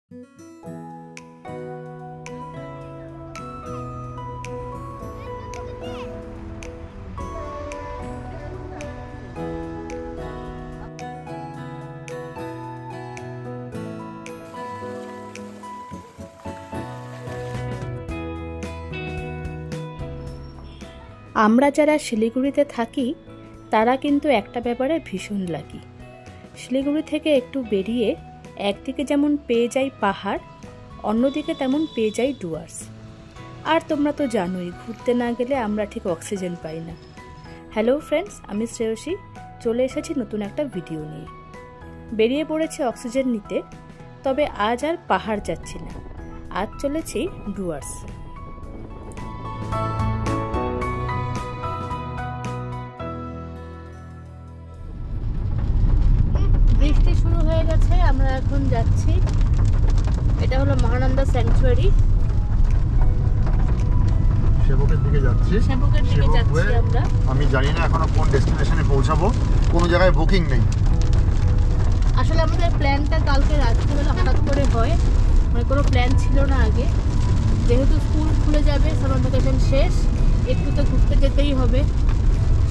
আমরা যারা শিলিগুড়িতে থাকি তারা কিন্তু একটা ব্যাপারে ভীষণ লাকি। শিলিগুড়ি থেকে একটু বেরিয়ে একদিকে যেমন পেয়ে যাই পাহাড়, অন্যদিকে তেমন পেয়ে যাই ডুয়ার্স। আর তোমরা তো জানোই ঘুরতে না গেলে আমরা ঠিক অক্সিজেন পাই না। হ্যালো ফ্রেন্ডস, আমি শ্রেয়সী চলে এসেছি নতুন একটা ভিডিও নিয়ে। বেরিয়ে পড়েছি অক্সিজেন নিতে, তবে আজ আর পাহাড় যাচ্ছি না, আজ চলেছি ডুয়ার্স। বৃষ্টি শুরু হয়ে গেছে, আমরা এখন যাচ্ছি। এটা হলো মহানন্দা স্যাংচুয়ারি। সেবকের দিকে যাচ্ছি। সেবকের দিকে যাচ্ছি আমরা। আমি জানি না এখনো কোন ডেস্টিনেশনে পৌঁছাবো, কোনো জায়গায় বুকিং নেই। আসলে আমাদের প্ল্যানটা কালকে রাত্রিবেলা হঠাৎ করে হয়, মানে কোনো প্ল্যান ছিল না আগে। যেহেতু স্কুল খুলে যাবে, সামার ভ্যাকেশন শেষ, একটু তো ঘুরতে যেতেই হবে,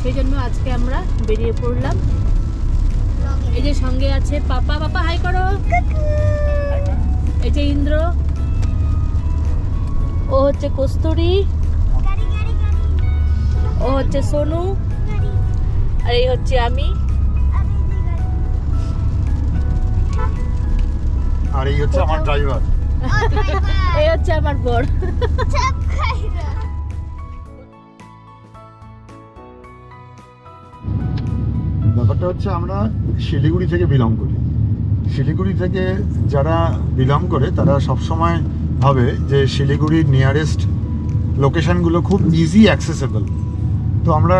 সেই জন্য আজকে আমরা বেরিয়ে পড়লাম। এই যে সঙ্গে আছে পাপা, পাপা হাই করো। এই যে ইন্দ্র, ও হচ্ছে কস্তুরী, ও হচ্ছে সোনু, আর এই হচ্ছে আমি, আর এই হচ্ছে আমার ড্রাইভার। এই হচ্ছে আমার বর। ব্যাপারটা হচ্ছে আমরা শিলিগুড়ি থেকে বিলং করি। শিলিগুড়ি থেকে যারা বিলং করে তারা সবসময় ভাবে যে শিলিগুড়ির নিয়ারেস্ট লোকেশনগুলো খুব ইজি অ্যাক্সেসেবল। তো আমরা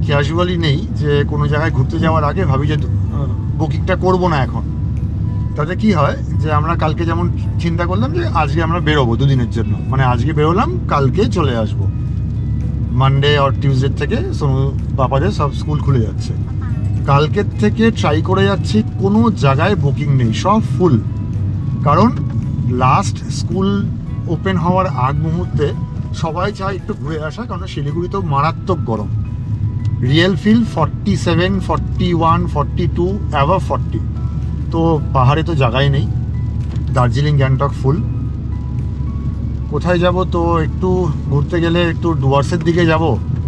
ক্যাজুয়ালি নেই যে কোনো জায়গায় ঘুরতে যাওয়ার আগে ভাবি যে বুকিংটা করবো না এখন। তাতে কি হয় যে আমরা কালকে যেমন চিন্তা করলাম যে আজকে আমরা বেরোবো দুদিনের জন্য, মানে আজকে বেরোলাম, কালকে চলে আসবো। মানডে আর টিউসডে থেকে সোনু পাপাদের সব স্কুল খুলে যাচ্ছে। কালকের থেকে ট্রাই করে যাচ্ছি, কোনো জায়গায় বুকিং নেই, সব ফুল। কারণ লাস্ট স্কুল ওপেন হওয়ার আগ মুহূর্তে সবাই চায় একটু ঘুরে আসা, কারণ শিলিগুড়িতেও মারাত্মক গরম। Real feel 47, 41, 42, অ্যাভাব 40। তো পাহাড়ে তো জায়গাই নেই, দার্জিলিং গ্যাংটক ফুল। কোথায় যাব? তো একটু ঘুরতে গেলে একটু ডুয়ার্সের দিকে যাব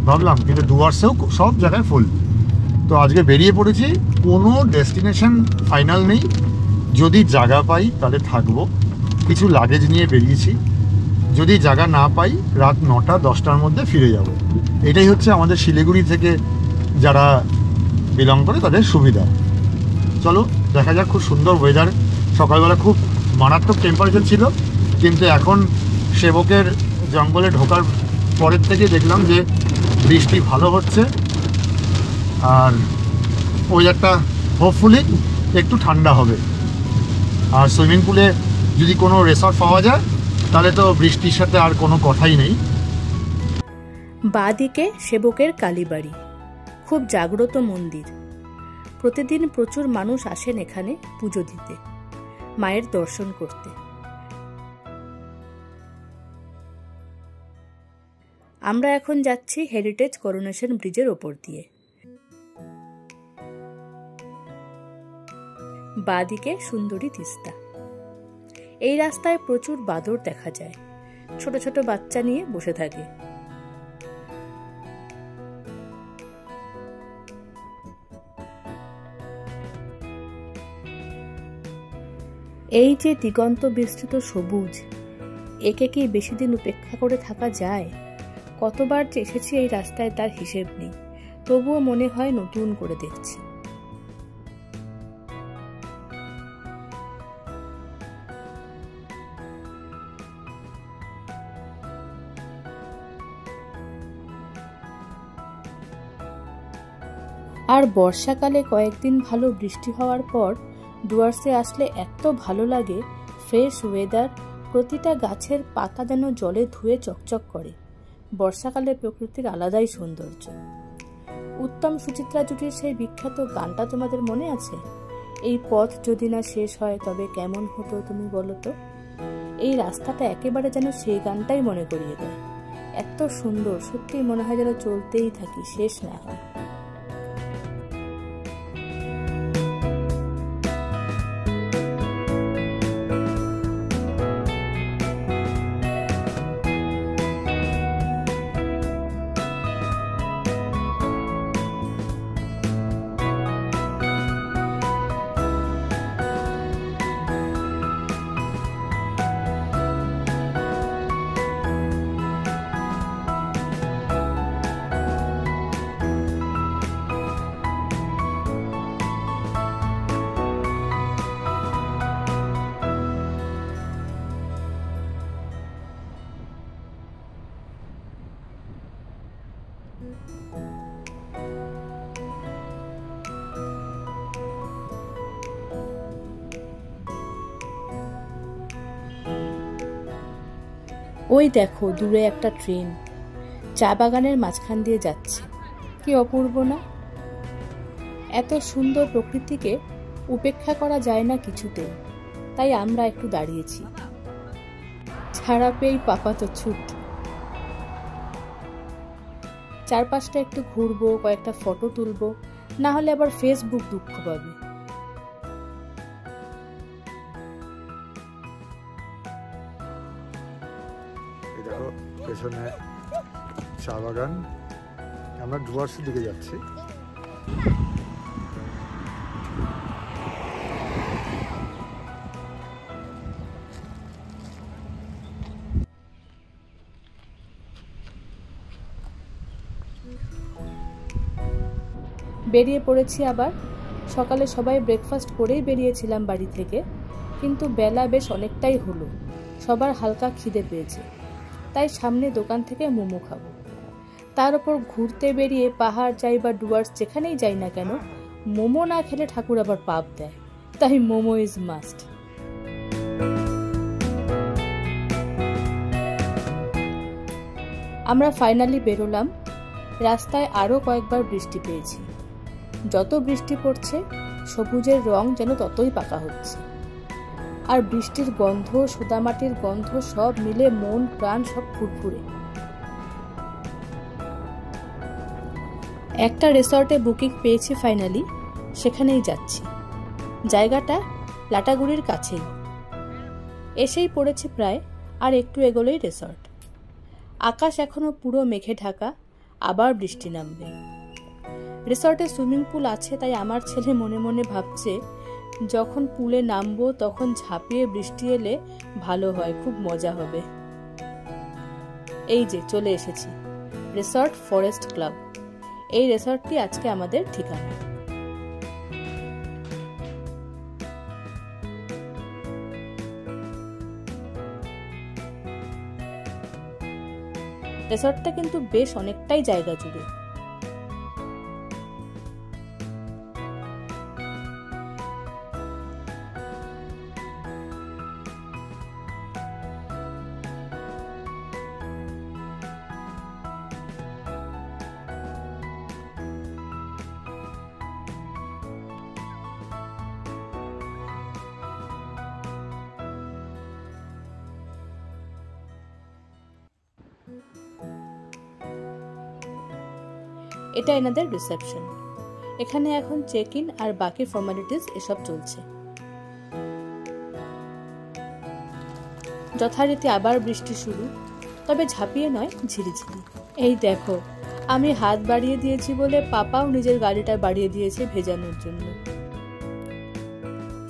ভাবলাম, কিন্তু ডুয়ার্সেও সব জায়গায় ফুল। তো আজকে বেরিয়ে পড়েছি, কোনো ডেস্টিনেশন ফাইনাল নেই। যদি জায়গা পাই তাহলে থাকবো, কিছু লাগেজ নিয়ে বেরিয়েছি। যদি জায়গা না পাই রাত 9টা 10টার মধ্যে ফিরে যাব। এটাই হচ্ছে আমাদের শিলিগুড়ি থেকে যারা বিলং করে তাদের সুবিধা। চলো দেখা যাক। খুব সুন্দর ওয়েদার, সকালবেলা খুব মারাত্মক টেম্পারেচার ছিল, কিন্তু এখন সেবকের জঙ্গলে ঢোকার পরের থেকে দেখলাম যে বৃষ্টি ভালো হচ্ছে, আর ওয়েদারটা হোপফুলি একটু ঠান্ডা হবে। আর সুইমিং পুলে যদি কোনো রিসর্ট পাওয়া যায় তাহলে তো বৃষ্টির সাথে আর কোনো কথাই নেই। বাঁদিকে সেবকের কালীবাড়ি, খুব জাগ্রত মন্দির। প্রতিদিন প্রচুর মানুষ আসেন এখানে পুজো দিতে, মায়ের দর্শন করতে। আমরা এখন যাচ্ছি হেরিটেজ করোনেশন ব্রিজের ওপর দিয়ে। বাঁদিকে সুন্দরী তিস্তা। এই রাস্তায় প্রচুর বাদর দেখা যায়, ছোট ছোট বাচ্চা নিয়ে বসে থাকে। এই যে দিগন্ত বিস্তৃত সবুজ, একে কি বেশি দিন উপেক্ষা করে থাকা যায়? কতবার যে এসেছি এই রাস্তায় তার হিসেব নেই, তবুও মনে হয় নতুন করে দেখছি। আর বর্ষাকালে কয়েকদিন ভালো বৃষ্টি হওয়ার পর ডুয়ার্সে আসলে এত ভালো লাগে। ফ্রেশ ওয়েদার, প্রতিটা গাছের পাতা যেন জলে ধুয়ে চকচক করে। বর্ষাকালে প্রকৃতির আলাদাই সৌন্দর্য। উত্তম সুচিত্রা জুটির সেই বিখ্যাত গানটা তোমাদের মনে আছে? এই পথ যদি না শেষ হয় তবে কেমন হতো তুমি বলো তো। এই রাস্তাটা একেবারে যেন সেই গানটাই মনে করিয়ে দেয়। এত সুন্দর, সত্যিই মনে হয় যেন চলতেই থাকি, শেষ না হয়। ওই দেখো দূরে একটা ট্রেন চা বাগানের মাঝখান দিয়ে যাচ্ছে। কি অপূর্ব না? এত সুন্দর প্রকৃতিকে উপেক্ষা করা যায় না কিছুতেই, তাই আমরা একটু দাঁড়িয়েছি। ছাড়া পেয়েই পাপাত ছুট। চারপাশটা একটু ঘুরবো, কয়েকটা ফটো তুলবো, না হলে আবার ফেসবুক দুঃখ পাবে। দেখো পেছনে চা বাগান। আমরা ডুয়ার্সের দিকে যাচ্ছি। বেরিয়ে পড়েছি আবার। সকালে সবাই ব্রেকফাস্ট করেই বেরিয়েছিলাম বাড়ি থেকে, কিন্তু বেলা বেশ অনেকটাই হলো, সবার হালকা খিদে পেয়েছে, তাই সামনে দোকান থেকে মোমো খাবো। তার উপর ঘুরতে বেরিয়ে পাহাড় যাই বা ডুয়ার্স যেখানেই যাই না কেন, মোমো না খেলে ঠাকুর আবার পাপ দেয়, তাই মোমো ইজ মাস্ট। আমরা ফাইনালি বেরোলাম। রাস্তায় আরও কয়েকবার বৃষ্টি পেয়েছি। যত বৃষ্টি পড়ছে সবুজের রং যেন ততই পাকা হচ্ছে, আর বৃষ্টির গন্ধ, সোদামাটির গন্ধ সব মিলে মন প্রাণ সব ফুরফুরে। একটা রিসর্টে বুকিং পেয়েছি ফাইনালি, সেখানেই যাচ্ছি। জায়গাটা লাটাগুড়ির কাছেই। এসেই পড়েছে প্রায়, আর একটু এগোলেই রিসর্ট। আকাশ এখনো পুরো মেঘে ঢাকা, আবার বৃষ্টি নামবে। রিসর্টে সুইমিং পুল আছে, তাই আমার ছেলে মনে মনে ভাবছে যখন পুলে নামবো তখন ঝাঁপিয়ে বৃষ্টি এলে ভালো হয়, খুব মজা হবে। এই যে চলে এসেছি রিসর্ট ফরেস্ট ক্লাব। এই রিসর্টটি আজকে আমাদের ঠিকানা। রিসর্টটা কিন্তু বেশ অনেকটাই জায়গা জুড়ে। এটা এনাদের রিসেপশন। এখানে এখন চেক ইন আর বাকি ফর্মালিটিস এসব চলছে। যথারীতি আবার বৃষ্টি শুরু, তবে ঝাঁপিয়ে নয়, ঝিরিঝিরি। এই দেখো, আমি হাত বাড়িয়ে দিয়েছি বলে পাপাও নিজের গাড়িটা বাড়িয়ে দিয়েছে ভেজানোর জন্য।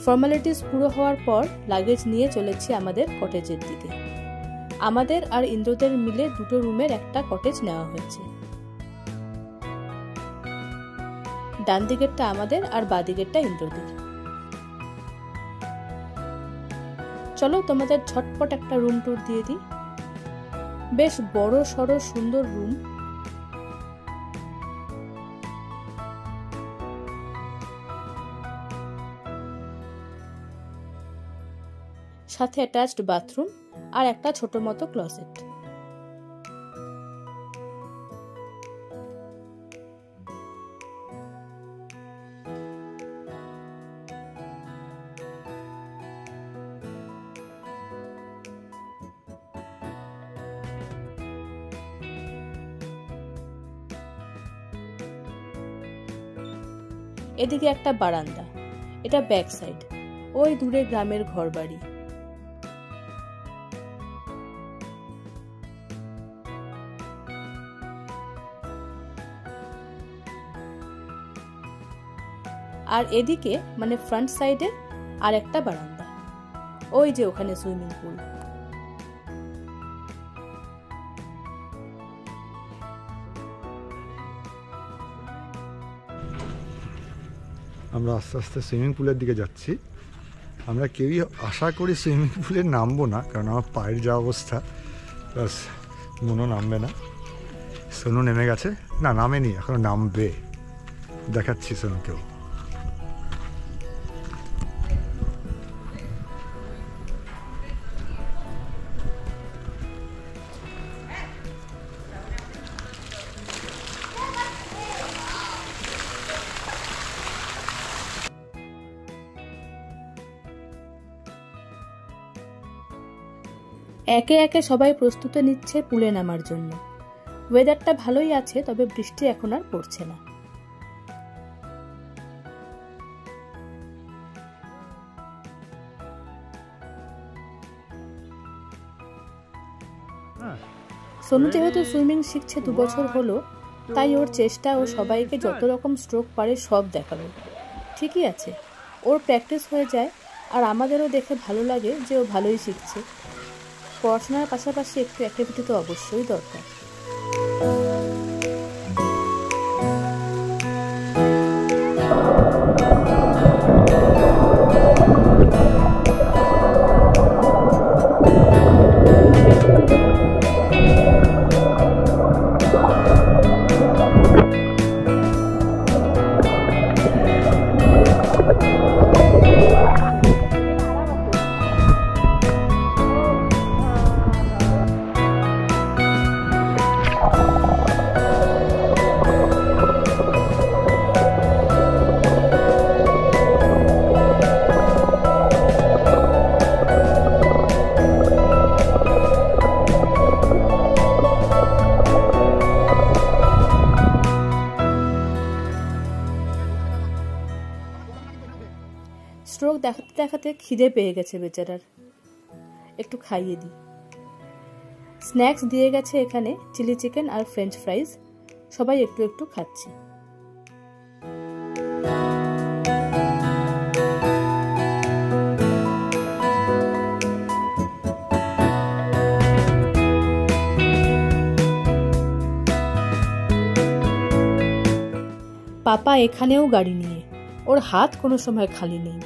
ফর্মালিটিস পুরো হওয়ার পর লাগেজ নিয়ে চলেছি আমাদের কটেজের দিকে। আমাদের আর ইন্দ্রদের মিলে দুটো রুমের একটা কটেজ নেওয়া হয়েছে। ডান দিকেরটা আমাদের আর বাঁ দিকেরটা ইন্দ্রদের। চলো তোমাদের ঝটপট একটা রুম ট্যুর দিয়ে দিই। বেশ বড় সড়ো সুন্দর রুম। সাথে অ্যাটাচড বাথরুম আর একটা ছোট মতো ক্লোজেট। এদিকে একটা বারান্দা, এটা ব্যাক সাইড, ওই দূরে গ্রামের ঘরবাড়ি। আর এদিকে মানে ফ্রন্ট সাইডে আর একটা বারান্দা, ওই যে ওখানে সুইমিং পুল। আমরা আস্তে আস্তে সুইমিং পুলের দিকে যাচ্ছি। আমরা কেউই আশা করি সুইমিং পুলে নামবো না, কারণ আমার পায়ের যা অবস্থা, প্লাস মনও নামবে না। সোনু নেমে গেছে, না নামেনি, এখনো নামবে, দেখাচ্ছি সোনুকেও। একে একে সবাই প্রস্তুতি নিচ্ছে পুলে নামার জন্য। ওয়েদারটা ভালোই আছে, তবে বৃষ্টি এখন আর পড়ছে না। সোনু যেহেতু সুইমিং শিখছে 2 বছর হলো, তাই ওর চেষ্টা ও সবাইকে যত রকম স্ট্রোক পারে সব দেখাবে। ঠিকই আছে, ওর প্র্যাকটিস হয়ে যায়, আর আমাদেরও দেখে ভালো লাগে যে ও ভালোই শিখছে। পড়াশোনার পাশাপাশি একটু অ্যাক্টিভিটি তো অবশ্যই দরকার। স্ট্রোক দেখাতে দেখাতে খিদে পেয়ে গেছে বেচারার, একটু খাইয়ে দিই। স্ন্যাক্স দিয়ে গেছে এখানে, চিলি চিকেন আর ফ্রেঞ্চ ফ্রাইজ, সবাই একটু একটু খাচ্ছি। পাপা এখানেও গাড়ি নিয়ে, ওর হাত কোনো সময় খালি নেই।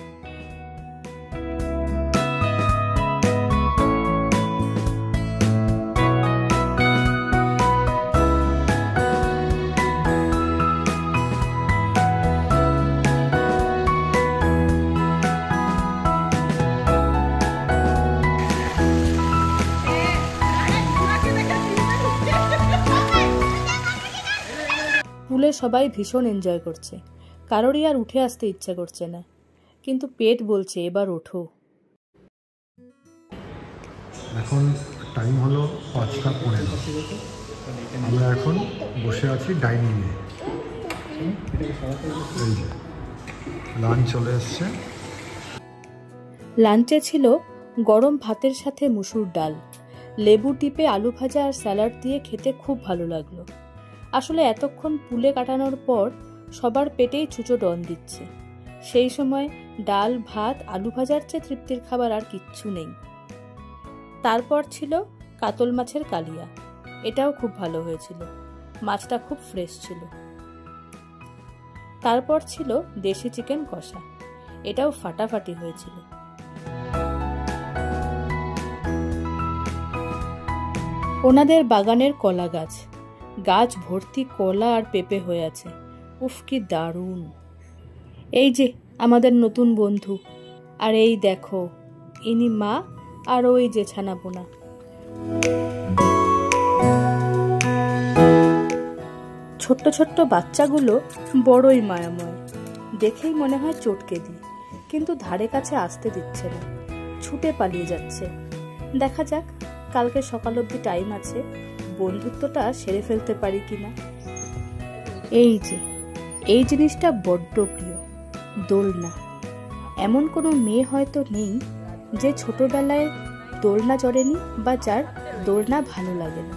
পুলে সবাই ভীষণ এনজয় করছে, কারোরই আর উঠে আসতে ইচ্ছা করছে না, কিন্তু পেট বলছে এবার ওঠো। এখন টাইম হলো 5:15। আমরা এখন বসে আছি ডাইনিংয়ে। এই যে লাঞ্চ চলে এসছে। লাঞ্চে ছিল গরম ভাতের সাথে মুসুর ডাল, লেবু টিপে আলু ভাজা আর স্যালাড দিয়ে খেতে খুব ভালো লাগলো। আসলে এতক্ষণ পুলে কাটানোর পর সবার পেটেই ছুঁচো ডন দিচ্ছে। সেই সময় ডাল ভাত আলু ভাজার চেয়ে তৃপ্তির খাবার আর কিচ্ছু নেই। তারপর ছিল কাতল মাছের কালিয়া, এটাও খুব ভালো হয়েছিল, মাছটা খুব ফ্রেশ ছিল। তারপর ছিল দেশি চিকেন কষা, এটাও ফাটাফাটি হয়েছিল। ওনাদের বাগানের কলা গাছ, গাছ ভর্তি কলা আর পেঁপে হয়ে আছে, উফ কি দারুণ। এই যে আমাদের নতুন বন্ধু, আর এই দেখো ইনি মা, আর ওই যে ছানাপোনা। ছোট্ট ছোট্ট বাচ্চাগুলো বড়ই মায়াময়, দেখেই মনে হয় চটকে দিই, কিন্তু ধারে কাছে আসতে দিচ্ছে না, ছুটে পালিয়ে যাচ্ছে। দেখা যাক, কালকে সকাল অবধি টাইম আছে, বন্ধুত্বটা সেরে ফেলতে পারি কিনা। এই যে এই জিনিসটা বড্ড প্রিয়। দোলনা। এমন কোনো মেয়ে হয়তো নেই যে ছোটবেলায় দোলনা চড়েনি বা যার দোলনা ভালো লাগে না।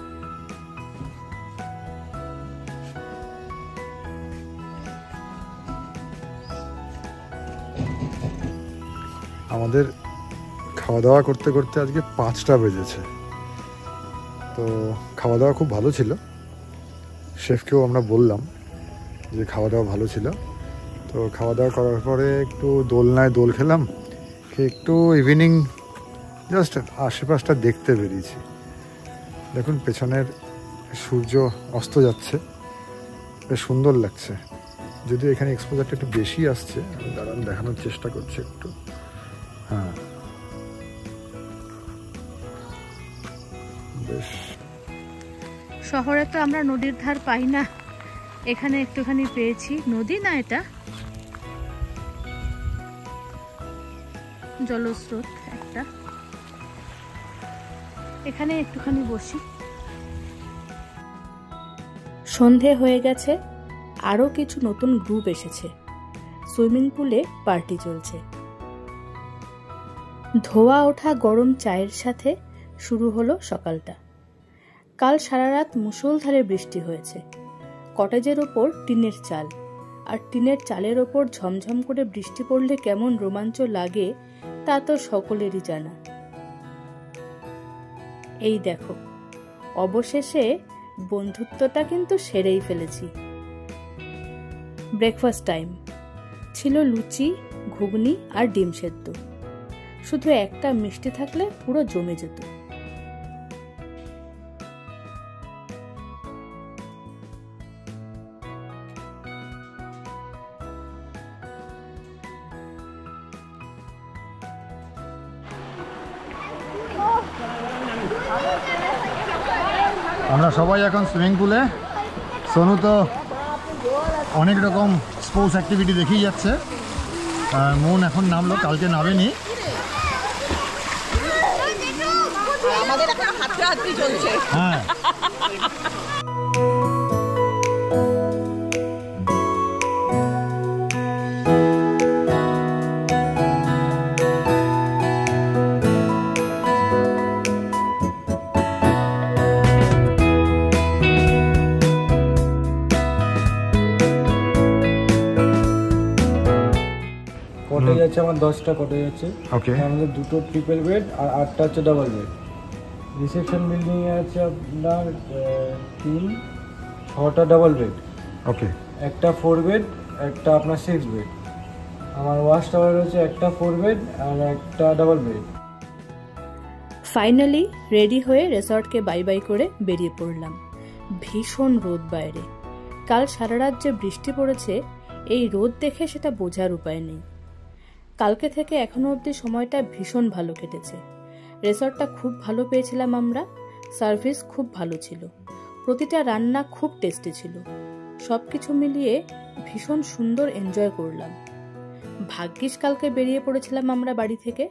আমাদের খাওয়া দাওয়া করতে করতে আজকে 5টা বেজেছে। তো খাওয়া দাওয়া খুব ভালো ছিল, শেফকেও আমরা বললাম যে খাওয়া দাওয়া ভালো ছিল। তো খাওয়া দাওয়া করার পরে একটু দোলনায় দোল খেলাম, একটু ইভিনিং জাস্ট আশেপাশটা দেখতে বেরিয়েছি। দেখুন পেছনের সূর্য অস্ত যাচ্ছে, বেশ সুন্দর লাগছে। যদিও এখানে এক্সপোজারটা একটু বেশি আসছে, আমি দাঁড়ান দেখানোর চেষ্টা করছি একটু। হ্যাঁ, বেশ। শহরে তো আমরা নদীর ধার পাই না, এখানে একটুখানি পেয়েছি। নদী না, এটা জলস্রোত একটা। এখানে একটুখানি বসি। সন্ধে হয়ে গেছে, আরো কিছু নতুন গ্রুপ এসেছে। সুইমিং পুলে পার্টি চলছে। ধোয়া ওঠা গরম চায়ের সাথে শুরু হলো সকালটা। কাল সারা রাত মুষলধারে বৃষ্টি হয়েছে। কটেজের ওপর টিনের চাল, আর টিনের চালের ওপর ঝমঝম করে বৃষ্টি পড়লে কেমন রোমাঞ্চ লাগে তা তো সকলেরই জানা। এই দেখো, অবশেষে বন্ধুত্বটা কিন্তু সেরেই ফেলেছি। ব্রেকফাস্ট টাইম ছিল। লুচি, ঘুগনি আর ডিম সেদ্ধ। শুধু একটা মিষ্টি থাকলে পুরো জমে যেত। আমরা সবাই এখন সুইমিং পুলে। সোনু তো অনেক রকম স্পোর্টস অ্যাক্টিভিটি দেখেই যাচ্ছে। মন এখন নামলো, কালকে নামেনি। আমাদের এখন হাতড়াহাতড়ি চলছে। হ্যাঁ, কটেজ আছে আমার 10টা কটেজ আছে। ওকে। তার মধ্যে 2টো ট্রিপল বেড আর 8টা হচ্ছে ডাবল বেড। রিসেপশন বিল্ডিং এ আছে আপনার 6টা ডাবল বেড। ওকে। একটা 4 বেড, একটা আপনার 6 বেড। আমার ওয়াশ টাওয়ার রয়েছে একটা 4 বেড আর একটা ডাবল বেড। ফাইনালি রেডি হয়ে রিসর্টকে বাই বাই করে বেরিয়ে পড়লাম। ভীষণ রোদ বাইরে। কাল সারা রাত যে বৃষ্টি পড়েছে, এই রোদ দেখে সেটা বোঝার উপায় নেই। কালকে থেকে এখনো অবধি সময়টা ভীষণ ভালো কেটেছে। রিসর্টটা খুব ভালো পেয়েছিলাম আমরা। সার্ভিস খুব ভালো ছিল। প্রতিটা রান্না খুব টেস্টি ছিল। সবকিছু মিলিয়ে ভীষণ সুন্দর এনজয় করলাম। ভাগ্যিস কালকে বেরিয়ে পড়েছিলাম আমরা বাড়ি থেকে।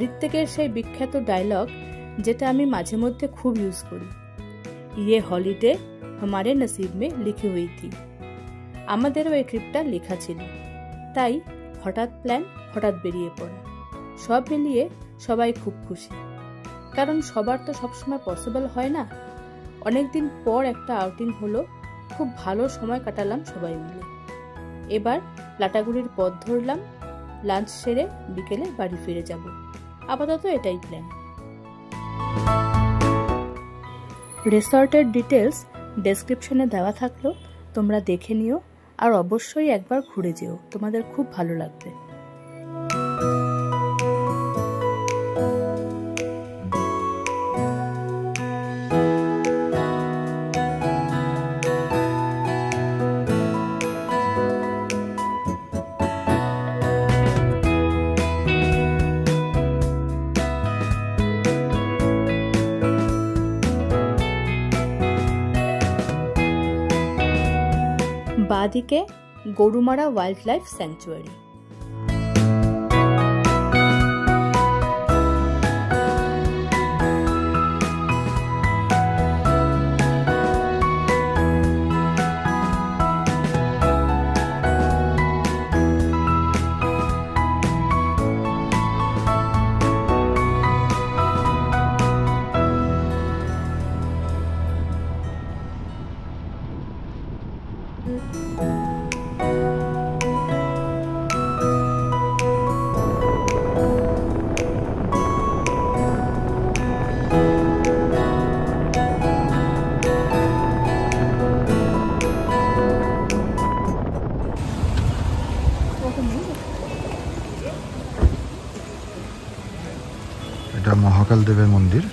ঋত্বিকের সেই বিখ্যাত ডায়লগ, যেটা আমি মাঝে মধ্যে খুব ইউজ করি, ইয়ে হলিডে हमारे नसीब में लिखी हुई थी। আমাদেরও এই ট্রিপটা লেখা ছিল, তাই হঠাৎ প্ল্যান, হঠাৎ বেরিয়ে পড়া। সব মিলিয়ে সবাই খুব খুশি, কারণ সবার তো সবসময় পসিবল হয় না। অনেকদিন পর একটা আউটিং হলো, খুব ভালো সময় কাটালাম সবাই মিলে। এবার লাটাগুড়ির পথ ধরলাম। লাঞ্চ সেরে বিকেলে বাড়ি ফিরে যাব। আপাতত এটাই প্ল্যান। রিসর্টের ডিটেলস ডেসক্রিপশনে দেওয়া থাকলো, তোমরা দেখে নিও। আর অবশ্যই একবার ঘুরে যেও, তোমাদের খুব ভালো লাগবে। বাদিকে গরুমারা ওয়াইল্ড লাইফ স্যাংচুয়ারি। মহাকাল দেবের মন্দির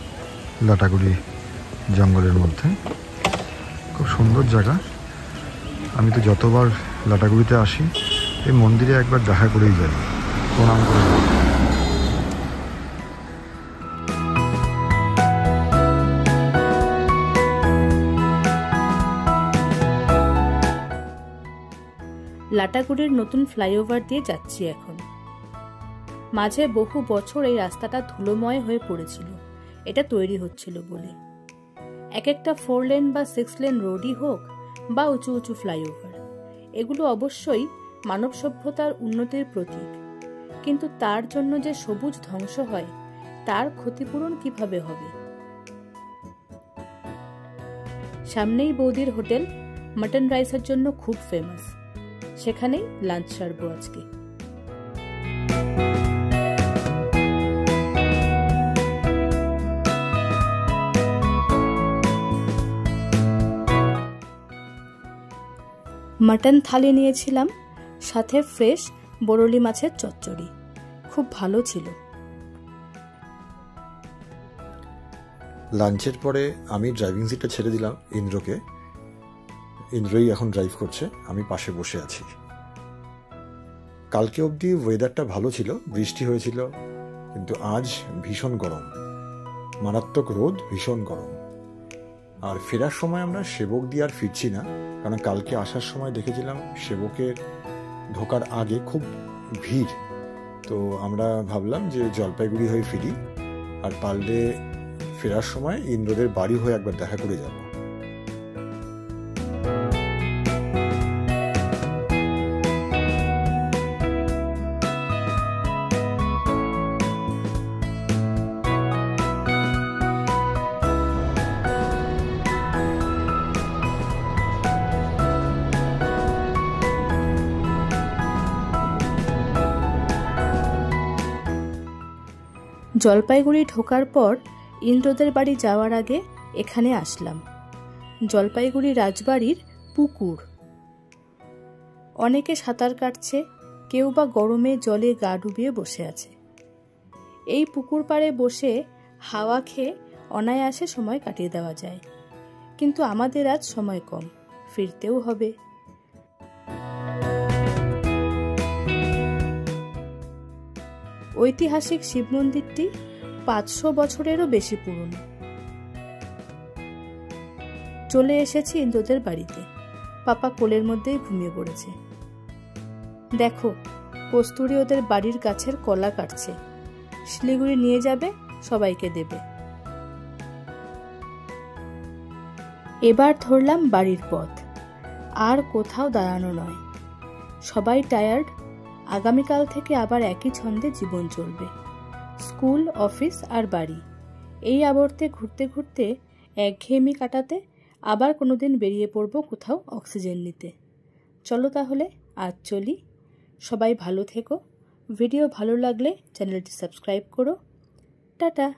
লাটাগুড়ি জঙ্গলের মধ্যে। খুব সুন্দর জায়গা। আমি তো যতবার লাটাগুড়িতে আসি এই মন্দিরে একবার দেখা করেই যাই, প্রণাম করে যাই। লাটাগুড়ির নতুন ফ্লাইওভার দিয়ে যাচ্ছি এখন। মাঝে বহু বছর এই রাস্তাটা ধুলোময় হয়ে পড়েছিল, এটা তৈরি হচ্ছিল বলে। এক একটা 4 লেন বা 6 লেন রোডই হোক বা উঁচু উঁচু ফ্লাইওভার, এগুলো অবশ্যই মানব সভ্যতার উন্নতির প্রতীক। কিন্তু তার জন্য যে সবুজ ধ্বংস হয়, তার ক্ষতিপূরণ কিভাবে হবে? সামনেই বৌদির হোটেল মাটন রাইসের জন্য খুব ফেমাস, সেখানেই লাঞ্চ সারবো আজকে। মাটন থালি নিয়েছিলাম, সাথে ফ্রেশ বরলি মাছের চচ্চড়ি, খুব ভালো ছিল। লাঞ্চের পরে আমি ড্রাইভিং সিটটা ছেড়ে দিলাম ইন্দ্রকে। ইন্দ্রই এখন ড্রাইভ করছে, আমি পাশে বসে আছি। কালকে অবধি ওয়েদারটা ভালো ছিল, বৃষ্টি হয়েছিল, কিন্তু আজ ভীষণ গরম, মারাত্মক রোদ, ভীষণ গরম। আর ফেরার সময় আমরা সেবক দিয়ে আর ফিরছি না, কারণ কালকে আসার সময় দেখেছিলাম সেবকের ঢোকার আগে খুব ভিড়। তো আমরা ভাবলাম যে জলপাইগুড়ি হয়ে ফিরি, আর পারলে ফেরার সময় ইন্দ্রদের বাড়ি হয়ে একবার দেখা করে যাব। জলপাইগুড়ি ঢোকার পর ইন্দ্রদের বাড়ি যাওয়ার আগে এখানে আসলাম। জলপাইগুড়ি রাজবাড়ির পুকুর। অনেকে সাঁতার কাটছে, কেউ বা গরমে জলে গা ডুবিয়ে বসে আছে। এই পুকুর পাড়ে বসে হাওয়া খেয়ে অনায়াসে সময় কাটিয়ে দেওয়া যায়। কিন্তু আমাদের আজ সময় কম, ফিরতেও হবে। ঐতিহাসিক শিব মন্দিরটি 500 বছরেরও বেশি পুরনো। চলে এসেছি ইন্দ্রদের বাড়িতে। পাপা কোলের মধ্যেই ঘুমিয়ে পড়েছে। দেখো, কস্তুরী ওদের বাড়ির গাছের কলা কাটছে, শিলিগুড়ি নিয়ে যাবে, সবাইকে দেবে। এবার ধরলাম বাড়ির পথ। আর কোথাও দাঁড়ানো নয়, সবাই টায়ার্ড। আগামীকাল থেকে আবার একই ছন্দে জীবন চলবে। স্কুল, অফিস আর বাড়ি, এই আবর্তে ঘুরতে ঘুরতে একঘেয়েমি কাটাতে আবার কোনোদিন বেরিয়ে পড়ব কোথাও অক্সিজেন নিতে। চলো তাহলে আজ চলি। সবাই ভালো থেকো। ভিডিও ভালো লাগলে চ্যানেলটি সাবস্ক্রাইব করো। টাটা।